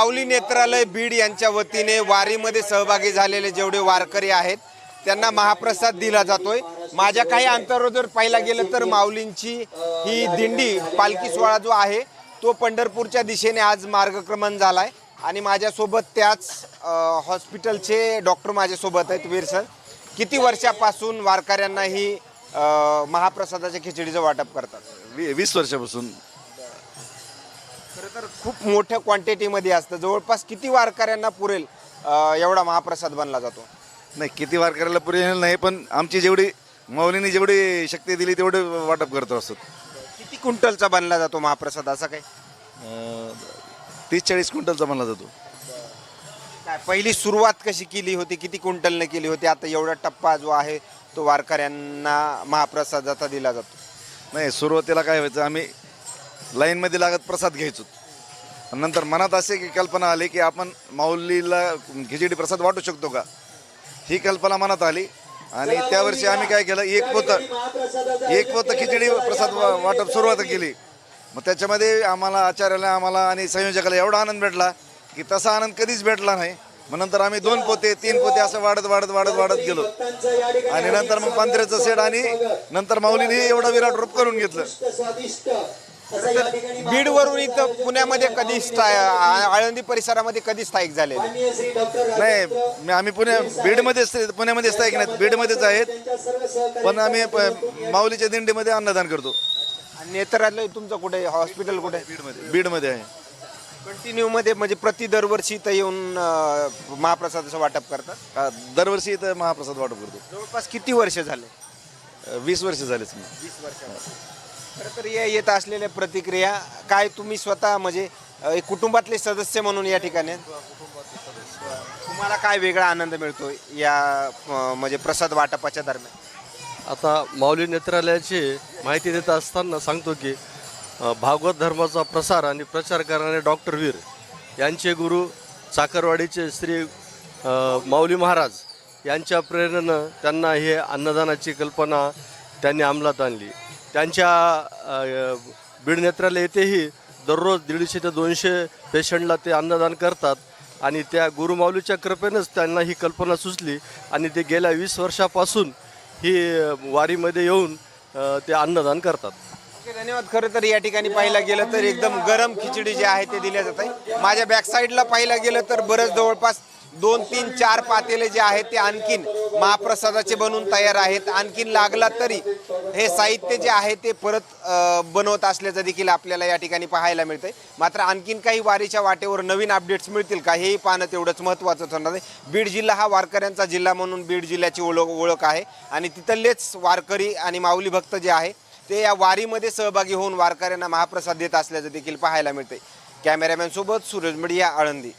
माऊली नेत्रालय बीड यांच्या वतीने वारीमध्ये सहभागी झालेले जेवढे वारकरी आहेत त्यांना महाप्रसाद दिला जातोय। माझ्या काही अंतरावर जर पाहायला गेलं तर माऊलींची ही दिंडी पालखी सोहळा जो आहे तो पंढरपूरच्या दिशेने आज मार्गक्रमण झालाय आणि माझ्यासोबत त्याच हॉस्पिटलचे डॉक्टर माझ्यासोबत आहेत। वीर सर, किती वर्षापासून वारकऱ्यांना ही महाप्रसादाच्या खिचडीचं वाटप करतात? 20 वर्षापासून। खरं तर खूप मोठ्या क्वांटिटीमध्ये असतं, जवळपास किती वारकऱ्यांना पुरेल एवढा महाप्रसाद बनला जातो? नाही, किती वारकऱ्याला पुरेल नाही, पण आमची जेवढी माऊलीने जेवढी शक्ती दिली तेवढे वाटप करतो असतो। किती क्विंटलचा बनला जातो महाप्रसाद असा काही? 30-40 क्विंटलचा बनला जातो। काय पहिली सुरुवात कशी केली होती, किती क्विंटलने केली होती? आता एवढा टप्पा जो आहे तो वारकऱ्यांना महाप्रसादाचा दिला जातो? नाही, सुरुवातीला काय व्हायचं, आम्ही लाईनमध्ये लागत प्रसाद घ्यायचो। नंतर मनात असे की कल्पना आली की आपण माऊलीला खिचडी प्रसाद वाटू शकतो का, ही कल्पना मनात आली आणि त्या वर्षी आम्ही काय केलं, एक पोतं खिचडी प्रसाद वाटप सुरुवात केली। मग त्याच्यामध्ये आम्हाला आचार्याला आम्हाला आणि संयोजकाला एवढा आनंद भेटला की तसा आनंद कधीच भेटला नाही। मग नंतर आम्ही 2 पोते 3 पोते असं वाढत गेलो आणि नंतर मग पंत्र्याचं सेट आणि नंतर माऊलीने एवढा विराट रूप करून घेतलं। बीडवरून इथं पुण्यामध्ये कधी आळंदी परिसरामध्ये कधी स्थायिक झाले? नाही, आम्ही पुण्यामध्ये स्थायिक नाहीत, बीडमध्येच आहेत, पण आम्ही माऊलीच्या दिंडीमध्ये अन्नदान करतो। आणि नेत्रालय तुमचं कुठे, हॉस्पिटल कुठे? बीडमध्ये आहे। कंटिन्यू मध्ये म्हणजे दरवर्षी इथं येऊन महाप्रसादाचं वाटप करतात? दरवर्षी इथं महाप्रसाद वाटप करतो। जवळपास किती वर्ष झाले? 20 वर्ष झालेच। 20 वर्ष। खरं तर या येत असलेल्या प्रतिक्रिया काय, तुम्ही स्वतः म्हणजे एक कुटुंबातले सदस्य म्हणून या ठिकाणी तुम्हाला काय वेगळा आनंद मिळतो या म्हणजे प्रसाद वाटपाच्या दरम्यान? आता माऊली नेत्रालयाची माहिती देत असताना सांगतो की भागवत धर्माचा प्रसार आणि प्रचार करणारे डॉक्टर वीर यांचे गुरु चाकरवाडीचे श्री माऊली महाराज यांच्या प्रेरणेनं त्यांना हे अन्नदानाची कल्पना त्यांनी अंमलात आणली। त्यांच्या बीड नेत्रालय येथेही दररोज 150 ते 200 पेशंटला ते अन्नदान करतात आणि त्या गुरुमाऊलीच्या कृपेनंच त्यांना ही कल्पना सुचली आणि ते गेल्या 20 वर्षापासून ही वारीमध्ये येऊन ते अन्नदान करतात। धन्यवाद। खरं तर या ठिकाणी पाहायला गेलं तर एकदम गरम खिचडी जे आहे ते दिल्या जात आहे। माझ्या बॅक साईडला पाहायला गेलं तर बरंच जवळपास 2, 3, 4 पातेले जे आहेत ते आणखीन महाप्रसादाचे बनवून तयार आहेत। आणखीन लागला तरी हे साहित्य जे आहे ते परत बनवत असल्याचं देखील आपल्याला या ठिकाणी पाहायला मिळतंय। मात्र आणखीन काही वारीच्या वाटेवर नवीन अपडेट्स मिळतील का हेही पाहणं तेवढंच महत्त्वाचं ठरणार आहे। बीड जिल्हा हा वारकऱ्यांचा जिल्हा म्हणून बीड जिल्ह्याची ओळख आहे आणि तिथलेच वारकरी आणि माऊली भक्त जे आहे ते या वारीमध्ये सहभागी होऊन वारकऱ्यांना महाप्रसाद देत असल्याचं देखील पाहायला मिळतंय। कॅमेरामॅन सोबत सूरज मीडिया, आळंदी।